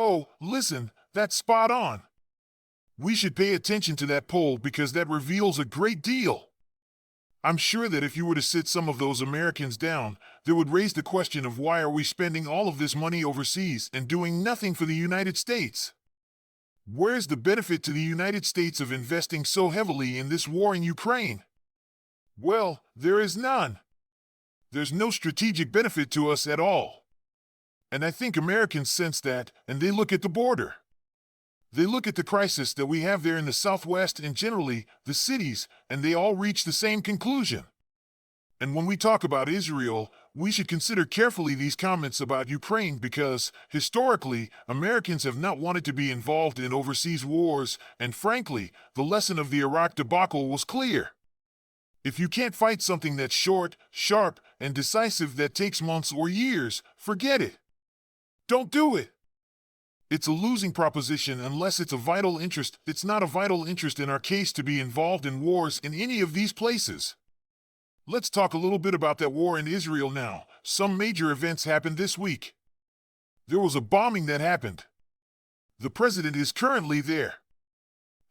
Oh, listen, that's spot on. We should pay attention to that poll because that reveals a great deal. I'm sure that if you were to sit some of those Americans down, they would raise the question of why are we spending all of this money overseas and doing nothing for the United States? Where's the benefit to the United States of investing so heavily in this war in Ukraine? Well, there is none. There's no strategic benefit to us at all. And I think Americans sense that, and they look at the border. They look at the crisis that we have there in the Southwest and generally the cities, and they all reach the same conclusion. And when we talk about Israel, we should consider carefully these comments about Ukraine because, historically, Americans have not wanted to be involved in overseas wars, and frankly, the lesson of the Iraq debacle was clear. If you can't fight something that's short, sharp, and decisive that takes months or years, forget it. Don't do it. It's a losing proposition unless it's a vital interest. It's not a vital interest in our case to be involved in wars in any of these places. Let's talk a little bit about that war in Israel now. Some major events happened this week. There was a bombing that happened. The president is currently there.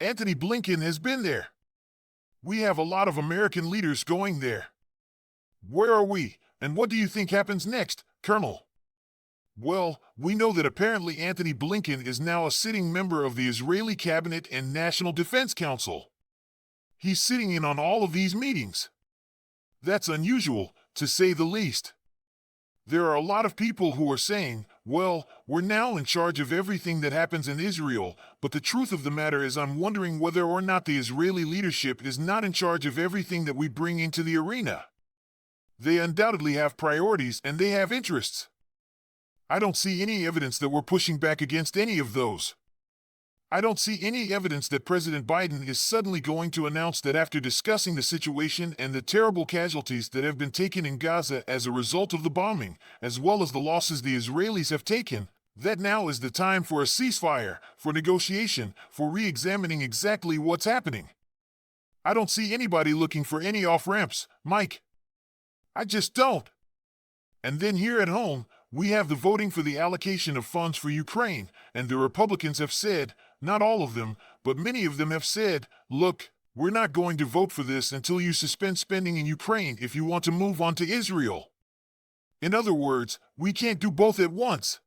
Antony Blinken has been there. We have a lot of American leaders going there. Where are we, and what do you think happens next, Colonel? Well, we know that apparently Antony Blinken is now a sitting member of the Israeli Cabinet and National Defense Council. He's sitting in on all of these meetings. That's unusual, to say the least. There are a lot of people who are saying, well, we're now in charge of everything that happens in Israel, but the truth of the matter is I'm wondering whether or not the Israeli leadership is not in charge of everything that we bring into the arena. They undoubtedly have priorities and they have interests. I don't see any evidence that we're pushing back against any of those. I don't see any evidence that President Biden is suddenly going to announce that after discussing the situation and the terrible casualties that have been taken in Gaza as a result of the bombing, as well as the losses the Israelis have taken, that now is the time for a ceasefire, for negotiation, for re-examining exactly what's happening. I don't see anybody looking for any off-ramps, Mike. I just don't. And then here at home, we have the voting for the allocation of funds for Ukraine, and the Republicans have said, not all of them, but many of them have said, look, we're not going to vote for this until you suspend spending in Ukraine if you want to move on to Israel. In other words, we can't do both at once.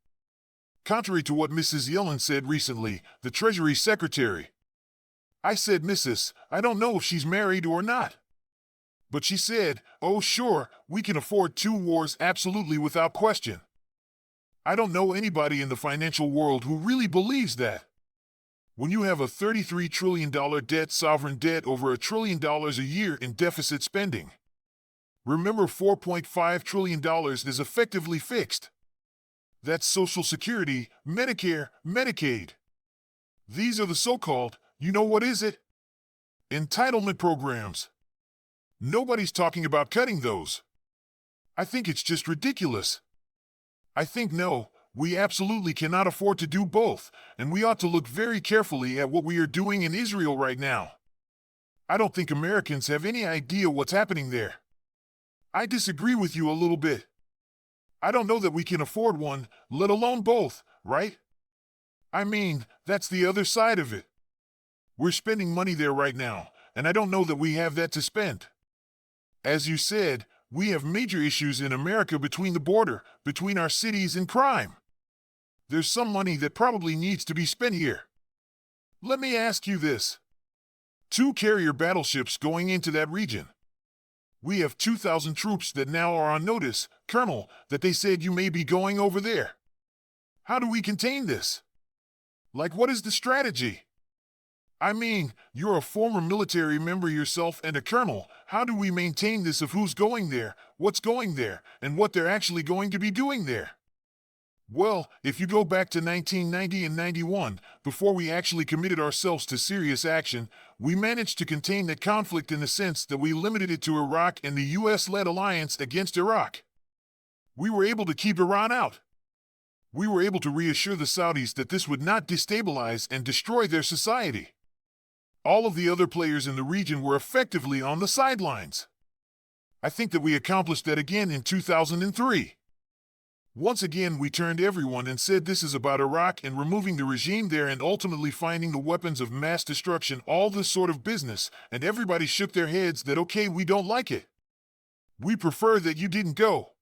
Contrary to what Mrs. Yellen said recently, the Treasury Secretary. I said, Mrs., I don't know if she's married or not. But she said, oh sure, we can afford two wars absolutely without question. I don't know anybody in the financial world who really believes that. When you have a $33 trillion debt, sovereign debt over $1 trillion a year in deficit spending. Remember, $4.5 trillion is effectively fixed. That's Social Security, Medicare, Medicaid. These are the so-called, you know what is it? Entitlement programs. Nobody's talking about cutting those. I think it's just ridiculous. I think no, we absolutely cannot afford to do both, and we ought to look very carefully at what we are doing in Israel right now. I don't think Americans have any idea what's happening there. I disagree with you a little bit. I don't know that we can afford one, let alone both, right? I mean, that's the other side of it. We're spending money there right now, and I don't know that we have that to spend. As you said, we have major issues in America between the border, between our cities and crime. There's some money that probably needs to be spent here. Let me ask you this. 2 carrier battleships going into that region. We have 2,000 troops that now are on notice, Colonel, that they said you may be going over there. How do we contain this? Like, what is the strategy? I mean, you're a former military member yourself and a colonel. How do we maintain this of who's going there, what's going there, and what they're actually going to be doing there? Well, if you go back to 1990 and 91, before we actually committed ourselves to serious action, we managed to contain the conflict in the sense that we limited it to Iraq and the U.S.-led alliance against Iraq. We were able to keep Iran out. We were able to reassure the Saudis that this would not destabilize and destroy their society. All of the other players in the region were effectively on the sidelines. I think that we accomplished that again in 2003. Once again, we turned everyone and said this is about Iraq and removing the regime there and ultimately finding the weapons of mass destruction, all this sort of business, and everybody shook their heads that okay, we don't like it. We prefer that you didn't go.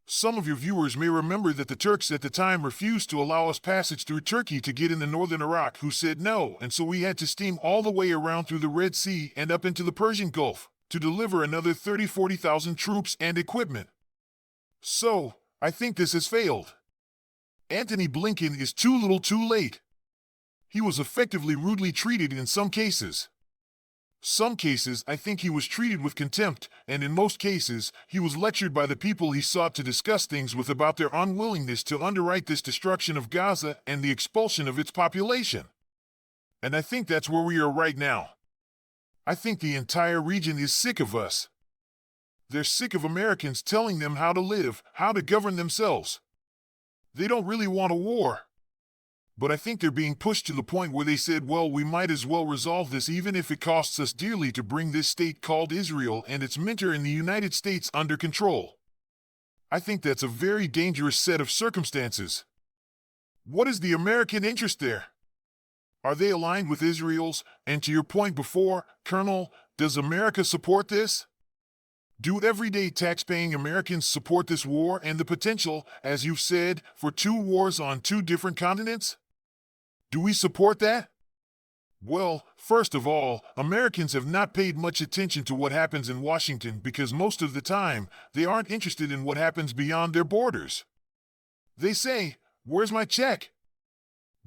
Some of your viewers may remember that the Turks at the time refused to allow us passage through Turkey to get into northern Iraq, who said no, and so we had to steam all the way around through the Red Sea and up into the Persian Gulf to deliver another 30,000-40,000 troops and equipment. So, I think this has failed. Antony Blinken is too little too late. He was effectively rudely treated in some cases. Some cases, I think he was treated with contempt, and in most cases, he was lectured by the people he sought to discuss things with about their unwillingness to underwrite this destruction of Gaza and the expulsion of its population. And I think that's where we are right now. I think the entire region is sick of us. They're sick of Americans telling them how to live, how to govern themselves. They don't really want a war. But I think they're being pushed to the point where they said, well, we might as well resolve this even if it costs us dearly to bring this state called Israel and its mentor in the United States under control. I think that's a very dangerous set of circumstances. What is the American interest there? Are they aligned with Israel's? And to your point before, Colonel, does America support this? Do everyday tax-paying Americans support this war and the potential, as you've said, for 2 wars on 2 different continents? Do we support that? Well, first of all, Americans have not paid much attention to what happens in Washington because most of the time, they aren't interested in what happens beyond their borders. They say, where's my check?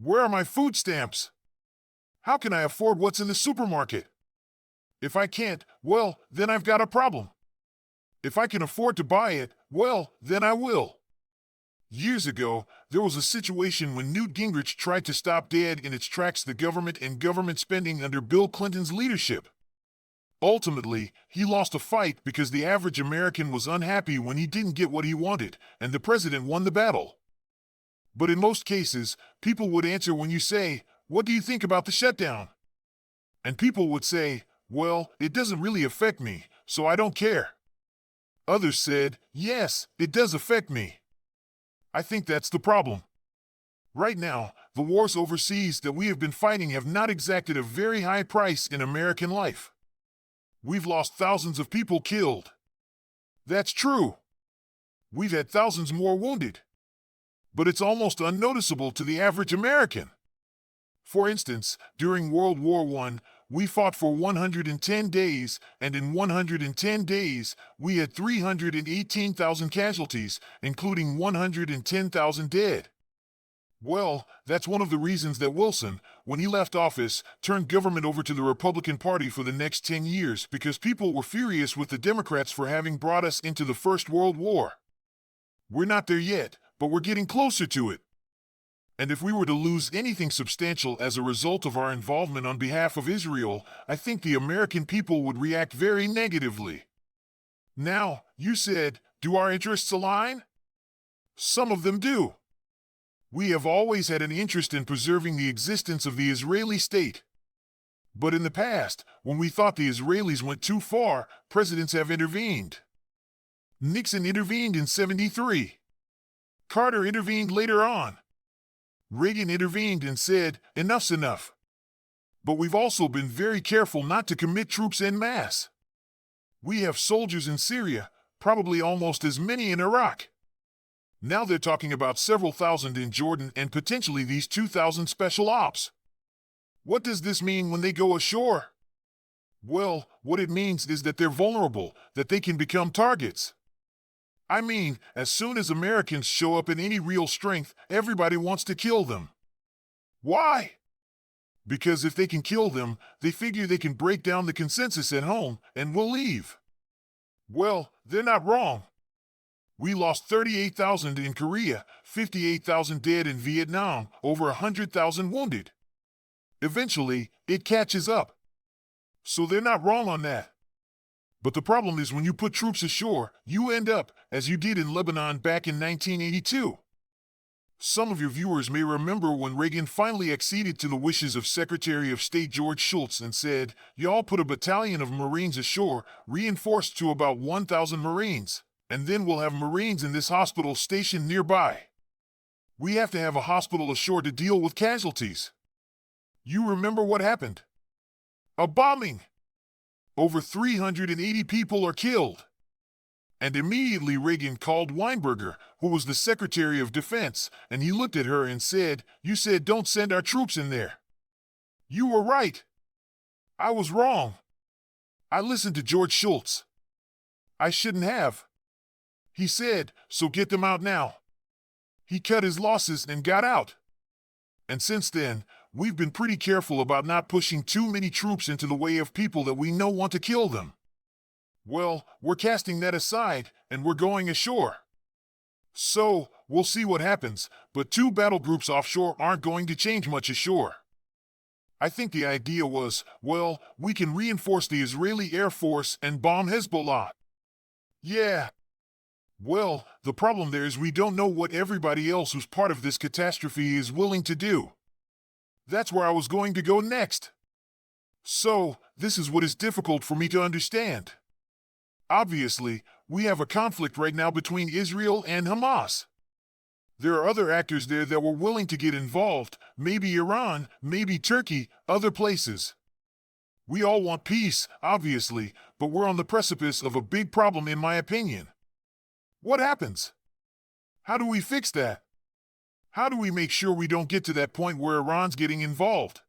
Where are my food stamps? How can I afford what's in the supermarket? If I can't, well, then I've got a problem. If I can afford to buy it, well, then I will. Years ago, there was a situation when Newt Gingrich tried to stop dead in its tracks the government and government spending under Bill Clinton's leadership. Ultimately, he lost a fight because the average American was unhappy when he didn't get what he wanted, and the president won the battle. But in most cases, people would answer when you say, what do you think about the shutdown? And people would say, well, it doesn't really affect me, so I don't care. Others said, yes, it does affect me. I think that's the problem. Right now, the wars overseas that we have been fighting have not exacted a very high price in American life. We've lost thousands of people killed. That's true. We've had thousands more wounded. But it's almost unnoticeable to the average American. For instance, during World War I, we fought for 110 days, and in 110 days, we had 318,000 casualties, including 110,000 dead. Well, that's one of the reasons that Wilson, when he left office, turned government over to the Republican Party for the next 10 years because people were furious with the Democrats for having brought us into the First World War. We're not there yet, but we're getting closer to it. And if we were to lose anything substantial as a result of our involvement on behalf of Israel, I think the American people would react very negatively. Now, you said, do our interests align? Some of them do. We have always had an interest in preserving the existence of the Israeli state. But in the past, when we thought the Israelis went too far, presidents have intervened. Nixon intervened in '73. Carter intervened later on. Reagan intervened and said, enough's enough. But we've also been very careful not to commit troops en masse. We have soldiers in Syria, probably almost as many in Iraq. Now they're talking about several thousand in Jordan and potentially these 2,000 special ops. What does this mean when they go ashore? Well, what it means is that they're vulnerable, that they can become targets. I mean, as soon as Americans show up in any real strength, everybody wants to kill them. Why? Because if they can kill them, they figure they can break down the consensus at home, and we'll leave. Well, they're not wrong. We lost 38,000 in Korea, 58,000 dead in Vietnam, over 100,000 wounded. Eventually, it catches up. So they're not wrong on that. But the problem is when you put troops ashore, you end up, as you did in Lebanon back in 1982. Some of your viewers may remember when Reagan finally acceded to the wishes of Secretary of State George Shultz and said, y'all put a battalion of Marines ashore, reinforced to about 1,000 Marines. And then we'll have Marines in this hospital stationed nearby. We have to have a hospital ashore to deal with casualties. You remember what happened? A bombing. Over 380 people are killed. And immediately Reagan called Weinberger, who was the Secretary of Defense, and he looked at her and said, "You said don't send our troops in there." You were right. I was wrong. I listened to George Shultz. I shouldn't have. He said, "So get them out now." He cut his losses and got out. And since then, we've been pretty careful about not pushing too many troops into the way of people that we know want to kill them. Well, we're casting that aside, and we're going ashore. So, we'll see what happens, but 2 battle groups offshore aren't going to change much ashore. I think the idea was, well, we can reinforce the Israeli Air Force and bomb Hezbollah. Yeah. Well, the problem there is we don't know what everybody else who's part of this catastrophe is willing to do. That's where I was going to go next. So, this is what is difficult for me to understand. Obviously, we have a conflict right now between Israel and Hamas. There are other actors there that were willing to get involved, maybe Iran, maybe Turkey, other places. We all want peace, obviously, but we're on the precipice of a big problem in my opinion. What happens? How do we fix that? How do we make sure we don't get to that point where Iran's getting involved?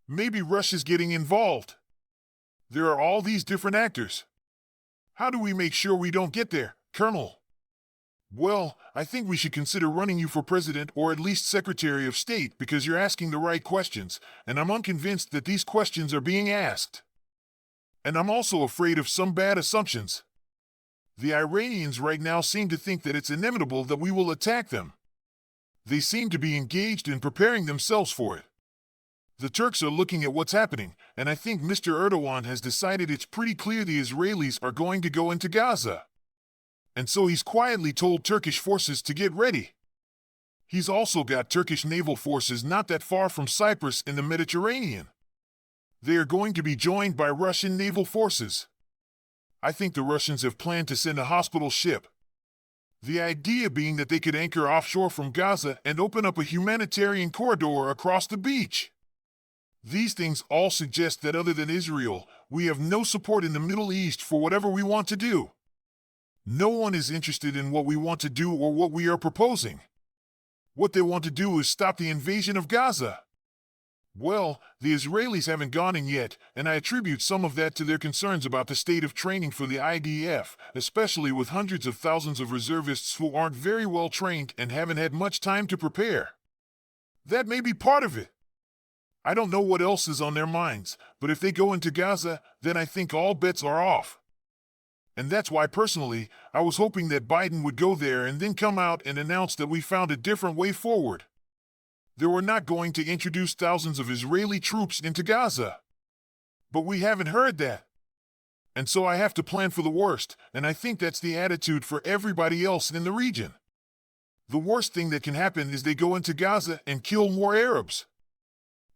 Maybe Russia's getting involved. There are all these different actors. How do we make sure we don't get there, Colonel? Well, I think we should consider running you for president or at least Secretary of State because you're asking the right questions, and I'm unconvinced that these questions are being asked. And I'm also afraid of some bad assumptions. The Iranians right now seem to think that it's inevitable that we will attack them. They seem to be engaged in preparing themselves for it. The Turks are looking at what's happening, and I think Mr. Erdogan has decided it's pretty clear the Israelis are going to go into Gaza. And so he's quietly told Turkish forces to get ready. He's also got Turkish naval forces not that far from Cyprus in the Mediterranean. They are going to be joined by Russian naval forces. I think the Russians have planned to send a hospital ship. The idea being that they could anchor offshore from Gaza and open up a humanitarian corridor across the beach. These things all suggest that other than Israel, we have no support in the Middle East for whatever we want to do. No one is interested in what we want to do or what we are proposing. What they want to do is stop the invasion of Gaza. Well, the Israelis haven't gone in yet, and I attribute some of that to their concerns about the state of training for the IDF, especially with hundreds of thousands of reservists who aren't very well trained and haven't had much time to prepare. That may be part of it. I don't know what else is on their minds, but if they go into Gaza, then I think all bets are off. And that's why personally, I was hoping that Biden would go there and then come out and announce that we found a different way forward. They were not going to introduce thousands of Israeli troops into Gaza. But we haven't heard that. And so I have to plan for the worst, and I think that's the attitude for everybody else in the region. The worst thing that can happen is they go into Gaza and kill more Arabs.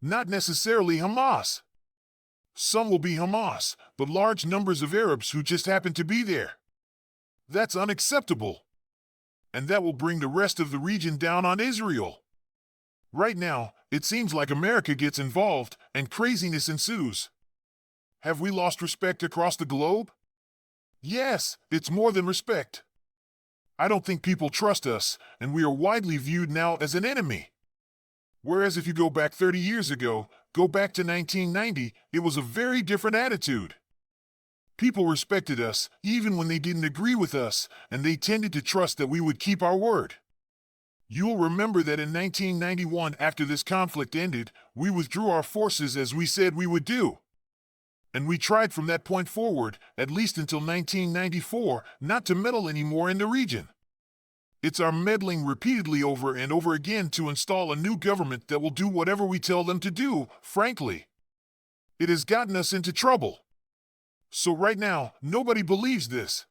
Not necessarily Hamas. Some will be Hamas, but large numbers of Arabs who just happen to be there. That's unacceptable. And that will bring the rest of the region down on Israel. Right now, it seems like America gets involved and craziness ensues. Have we lost respect across the globe? Yes, it's more than respect. I don't think people trust us, and we are widely viewed now as an enemy. Whereas if you go back 30 years ago, go back to 1990, it was a very different attitude. People respected us, even when they didn't agree with us, and they tended to trust that we would keep our word. You'll remember that in 1991, after this conflict ended, we withdrew our forces as we said we would do. And we tried from that point forward, at least until 1994, not to meddle anymore in the region. It's our meddling repeatedly over and over again to install a new government that will do whatever we tell them to do, frankly. It has gotten us into trouble. So right now, nobody believes this.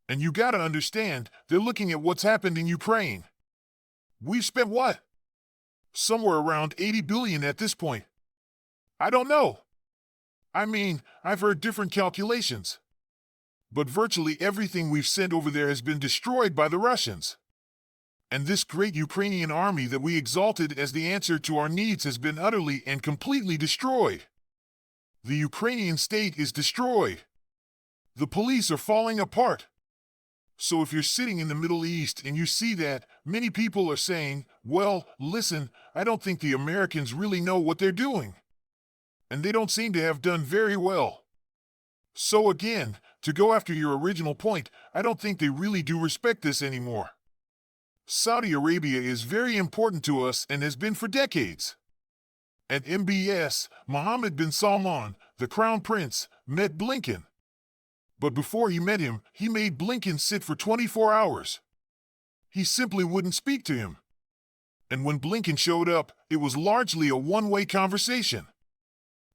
And you gotta understand, they're looking at what's happened in Ukraine. We've spent what? Somewhere around 80 billion at this point. I don't know. I mean, I've heard different calculations. But virtually everything we've sent over there has been destroyed by the Russians. And this great Ukrainian army that we exalted as the answer to our needs has been utterly and completely destroyed. The Ukrainian state is destroyed. The police are falling apart. So if you're sitting in the Middle East and you see that, many people are saying, well, listen, I don't think the Americans really know what they're doing. And they don't seem to have done very well. So again, to go after your original point, I don't think they really do respect this anymore. Saudi Arabia is very important to us and has been for decades. At MBS, Mohammed bin Salman, the Crown Prince, met Blinken. But before he met him, he made Blinken sit for 24 hours. He simply wouldn't speak to him. And when Blinken showed up, it was largely a one-way conversation.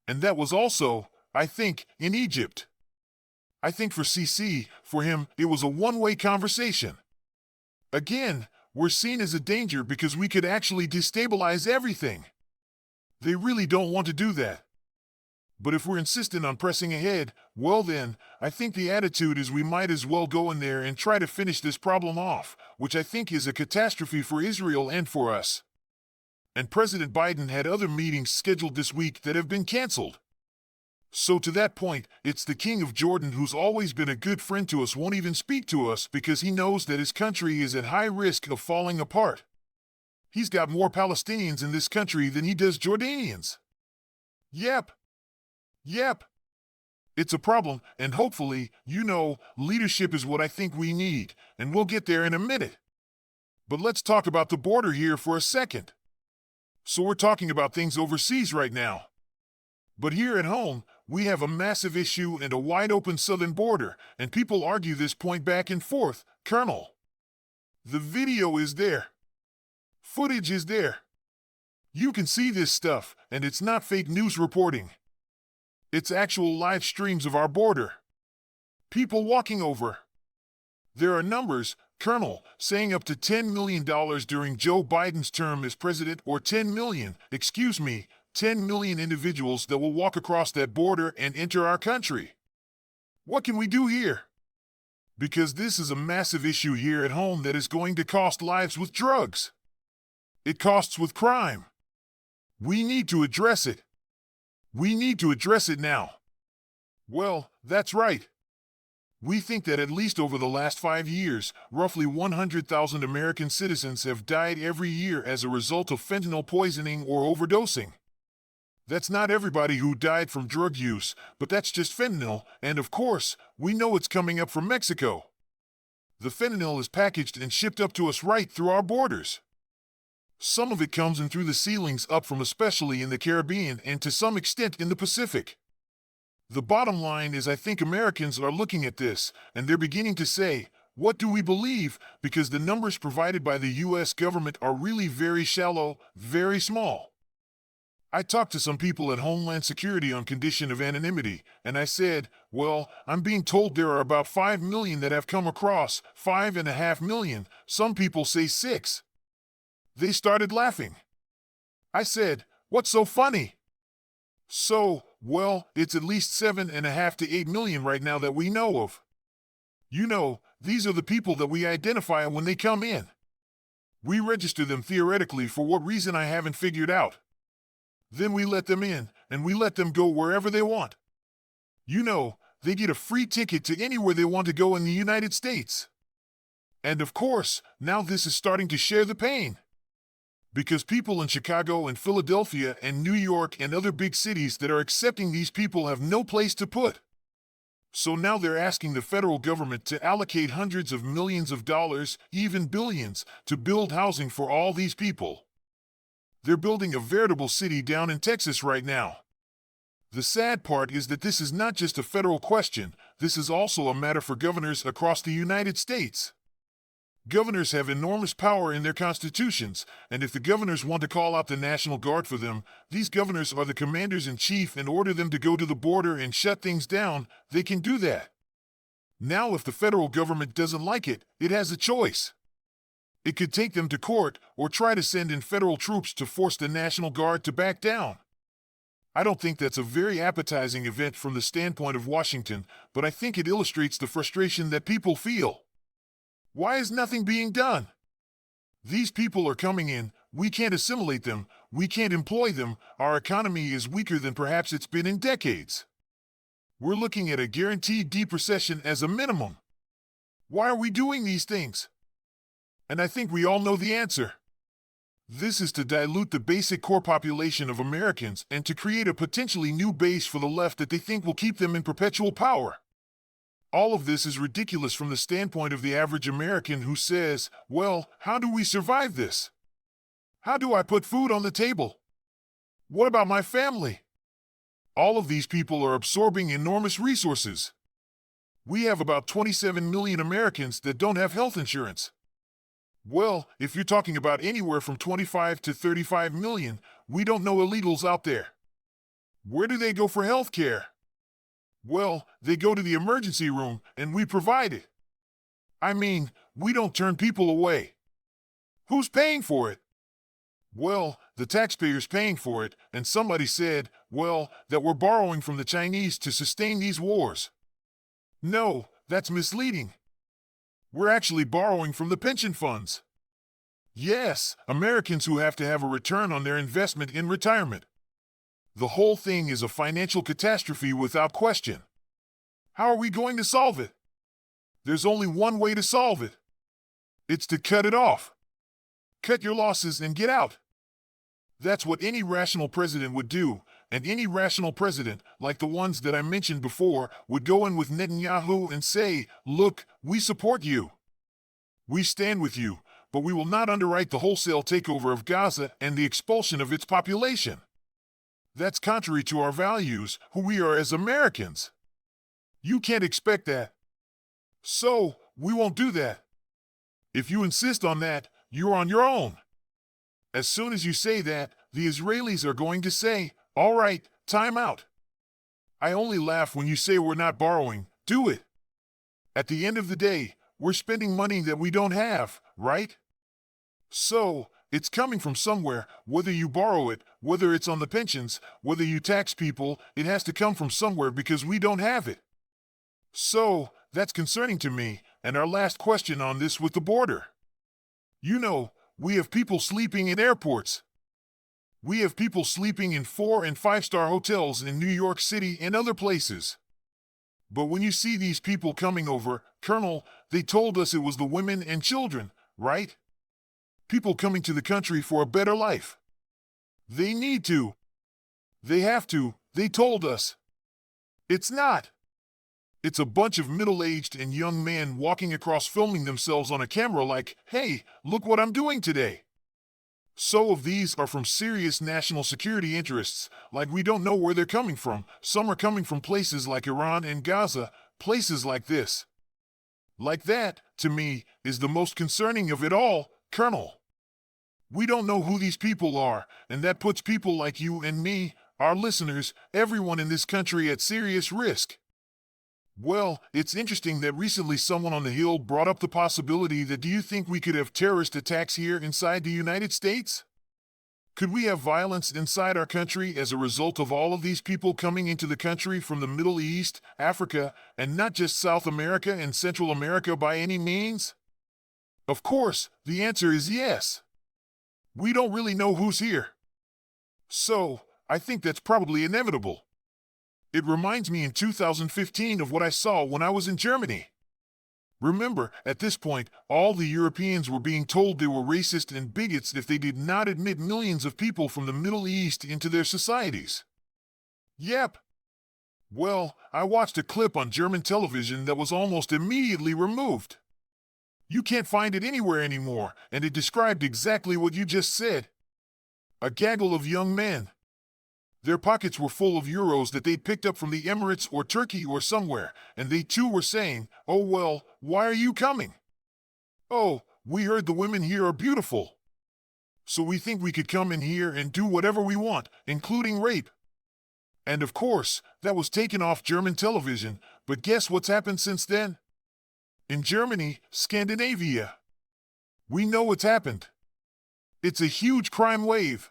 And that was also, I think, in Egypt. I think for Sisi, for him, it was a one-way conversation. Again, we're seen as a danger because we could actually destabilize everything. They really don't want to do that. But if we're insistent on pressing ahead, well then, I think the attitude is we might as well go in there and try to finish this problem off, which I think is a catastrophe for Israel and for us. And President Biden had other meetings scheduled this week that have been canceled. So to that point, it's the King of Jordan, who's always been a good friend to us, won't even speak to us because he knows that his country is at high risk of falling apart. He's got more Palestinians in this country than he does Jordanians. Yep. It's a problem, and hopefully, leadership is what I think we need, and we'll get there in a minute. But let's talk about the border here for a second. So we're talking about things overseas right now. But here at home, we have a massive issue and a wide-open southern border, and people argue this point back and forth. Colonel, the video is there. Footage is there. You can see this stuff, and it's not fake news reporting. It's actual live streams of our border. People walking over. There are numbers, Colonel, saying up to $10 million during Joe Biden's term as president, or 10 million individuals that will walk across that border and enter our country. What can we do here? Because this is a massive issue here at home that is going to cost lives with drugs. It costs with crime. We need to address it. We need to address it now. Well, that's right. We think that at least over the last 5 years, roughly 100,000 American citizens have died every year as a result of fentanyl poisoning or overdosing. That's not everybody who died from drug use, but that's just fentanyl, and of course, we know it's coming up from Mexico. The fentanyl is packaged and shipped up to us right through our borders. Some of it comes in through the ceilings up from especially in the Caribbean and to some extent in the Pacific. The bottom line is I think Americans are looking at this, and they're beginning to say, what do we believe? Because the numbers provided by the U.S. government are really very shallow, very small. I talked to some people at Homeland Security on condition of anonymity, and I said, well, I'm being told there are about 5 million that have come across, 5.5 million, some people say 6. They started laughing. I said, what's so funny? So, well, it's at least 7.5 to 8 million right now that we know of. These are the people that we identify when they come in. We register them theoretically for what reason I haven't figured out. Then we let them in, and we let them go wherever they want. They get a free ticket to anywhere they want to go in the United States. And of course, now this is starting to share the pain. Because people in Chicago and Philadelphia and New York and other big cities that are accepting these people have no place to put. So now they're asking the federal government to allocate hundreds of millions of dollars, even billions, to build housing for all these people. They're building a veritable city down in Texas right now. The sad part is that this is not just a federal question, this is also a matter for governors across the United States. Governors have enormous power in their constitutions, and if the governors want to call out the National Guard for them, these governors are the commanders-in-chief and order them to go to the border and shut things down, they can do that. Now if the federal government doesn't like it, it has a choice. It could take them to court or try to send in federal troops to force the National Guard to back down. I don't think that's a very appetizing event from the standpoint of Washington, but I think it illustrates the frustration that people feel. Why is nothing being done? These people are coming in, we can't assimilate them, we can't employ them, our economy is weaker than perhaps it's been in decades. We're looking at a guaranteed deep recession as a minimum. Why are we doing these things? And I think we all know the answer. This is to dilute the basic core population of Americans and to create a potentially new base for the left that they think will keep them in perpetual power. All of this is ridiculous from the standpoint of the average American who says, well, how do we survive this? How do I put food on the table? What about my family? All of these people are absorbing enormous resources. We have about 27 million Americans that don't have health insurance. Well, if you're talking about anywhere from 25 to 35 million, we don't know illegals out there. Where do they go for health care? Well, they go to the emergency room, and we provide it. I mean, we don't turn people away. Who's paying for it? Well, the taxpayer's paying for it, and somebody said, well, that we're borrowing from the Chinese to sustain these wars. No, that's misleading. We're actually borrowing from the pension funds. Yes, Americans who have to have a return on their investment in retirement. The whole thing is a financial catastrophe without question. How are we going to solve it? There's only one way to solve it. It's to cut it off. Cut your losses and get out. That's what any rational president would do, and any rational president, like the ones that I mentioned before, would go in with Netanyahu and say, look, we support you. We stand with you, but we will not underwrite the wholesale takeover of Gaza and the expulsion of its population. That's contrary to our values, who we are as Americans. You can't expect that. So, we won't do that. If you insist on that, you're on your own. As soon as you say that, the Israelis are going to say, all right, time out. I only laugh when you say we're not borrowing. Do it. At the end of the day, we're spending money that we don't have, right? So, it's coming from somewhere, whether you borrow it, whether it's on the pensions, whether you tax people, it has to come from somewhere because we don't have it. So, that's concerning to me, and our last question on this with the border. You know, we have people sleeping in airports. We have people sleeping in 4- and 5-star hotels in New York City and other places. But when you see these people coming over, Colonel, they told us it was the women and children, right? People coming to the country for a better life. They need to. They have to, they told us. It's not. It's a bunch of middle-aged and young men walking across filming themselves on a camera like, hey, look what I'm doing today. So of these are from serious national security interests, like we don't know where they're coming from. Some are coming from places like Iran and Gaza, places like this. Like that, to me, is the most concerning of it all, Colonel. We don't know who these people are, and that puts people like you and me, our listeners, everyone in this country at serious risk. Well, it's interesting that recently someone on the Hill brought up the possibility that do you think we could have terrorist attacks here inside the United States? Could we have violence inside our country as a result of all of these people coming into the country from the Middle East, Africa, and not just South America and Central America by any means? Of course, the answer is yes. We don't really know who's here. So, I think that's probably inevitable. It reminds me in 2015 of what I saw when I was in Germany. Remember, at this point, all the Europeans were being told they were racist and bigots if they did not admit millions of people from the Middle East into their societies. Yep. Well, I watched a clip on German television that was almost immediately removed. You can't find it anywhere anymore, and it described exactly what you just said. A gaggle of young men. Their pockets were full of euros that they'd picked up from the Emirates or Turkey or somewhere, and they too were saying, oh well, why are you coming? Oh, we heard the women here are beautiful. So we think we could come in here and do whatever we want, including rape. And of course, that was taken off German television, but guess what's happened since then? In Germany, Scandinavia. We know what's happened. It's a huge crime wave.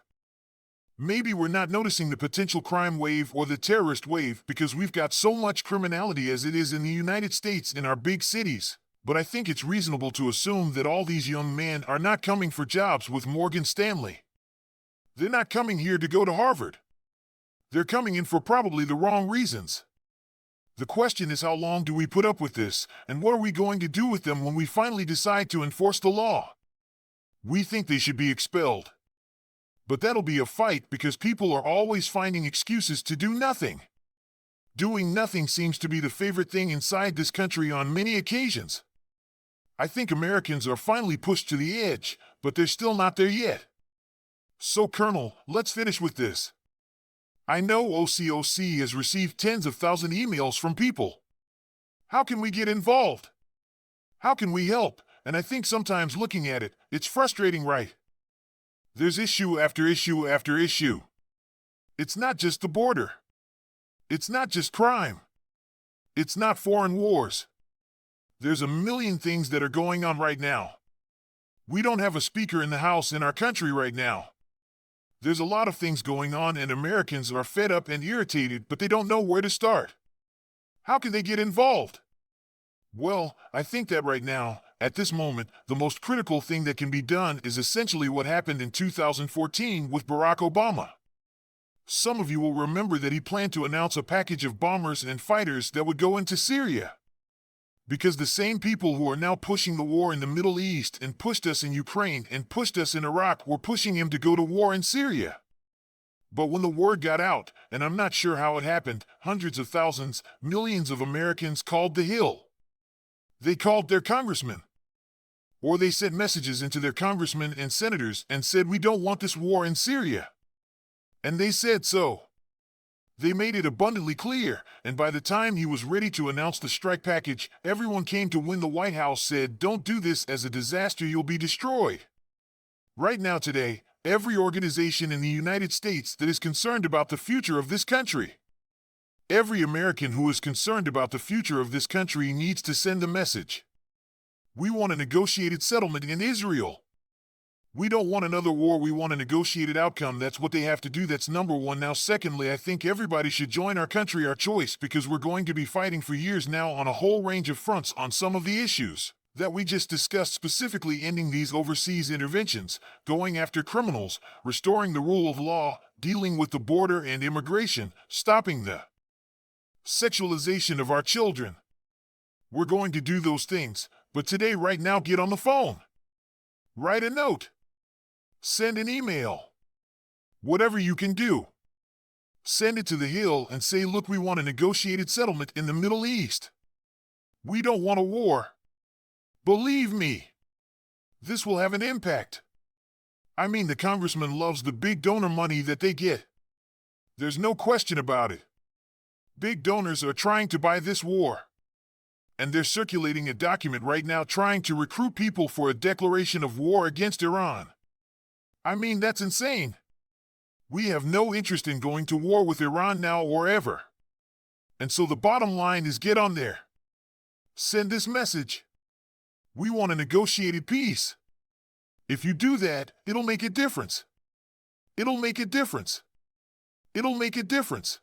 Maybe we're not noticing the potential crime wave or the terrorist wave because we've got so much criminality as it is in the United States in our big cities. But I think it's reasonable to assume that all these young men are not coming for jobs with Morgan Stanley. They're not coming here to go to Harvard. They're coming in for probably the wrong reasons. The question is, how long do we put up with this, and what are we going to do with them when we finally decide to enforce the law? We think they should be expelled. But that'll be a fight because people are always finding excuses to do nothing. Doing nothing seems to be the favorite thing inside this country on many occasions. I think Americans are finally pushed to the edge, but they're still not there yet. So, Colonel, let's finish with this. I know OCOC has received tens of thousands of emails from people. How can we get involved? How can we help? And I think sometimes looking at it, it's frustrating, right? There's issue after issue after issue. It's not just the border. It's not just crime. It's not foreign wars. There's a million things that are going on right now. We don't have a speaker in the House in our country right now. There's a lot of things going on and Americans are fed up and irritated, but they don't know where to start. How can they get involved? Well, I think that right now, at this moment, the most critical thing that can be done is essentially what happened in 2014 with Barack Obama. Some of you will remember that he planned to announce a package of bombers and fighters that would go into Syria. Because the same people who are now pushing the war in the Middle East and pushed us in Ukraine and pushed us in Iraq were pushing him to go to war in Syria. But when the word got out, and I'm not sure how it happened, hundreds of thousands, millions of Americans called the Hill. They called their congressmen. Or they sent messages into their congressmen and senators and said, we don't want this war in Syria. And they said so. They made it abundantly clear, and by the time he was ready to announce the strike package, everyone came to when the White House said, don't do this as a disaster, you'll be destroyed. Right now today, every organization in the United States that is concerned about the future of this country, every American who is concerned about the future of this country needs to send a message. We want a negotiated settlement in Israel. We don't want another war, we want a negotiated outcome. That's what they have to do. That's number one. Now, secondly, I think everybody should join our country, our choice, because we're going to be fighting for years now on a whole range of fronts on some of the issues that we just discussed, specifically ending these overseas interventions, going after criminals, restoring the rule of law, dealing with the border and immigration, stopping the sexualization of our children. We're going to do those things. But today, right now, get on the phone. Write a note. Send an email. Whatever you can do. Send it to the Hill and say, look, we want a negotiated settlement in the Middle East. We don't want a war. Believe me, this will have an impact. I mean, the congressman loves the big donor money that they get. There's no question about it. Big donors are trying to buy this war. And they're circulating a document right now trying to recruit people for a declaration of war against Iran. I mean, that's insane. We have no interest in going to war with Iran now or ever. And so the bottom line is, get on there. Send this message. We want a negotiated peace. If you do that, it'll make a difference. It'll make a difference. It'll make a difference.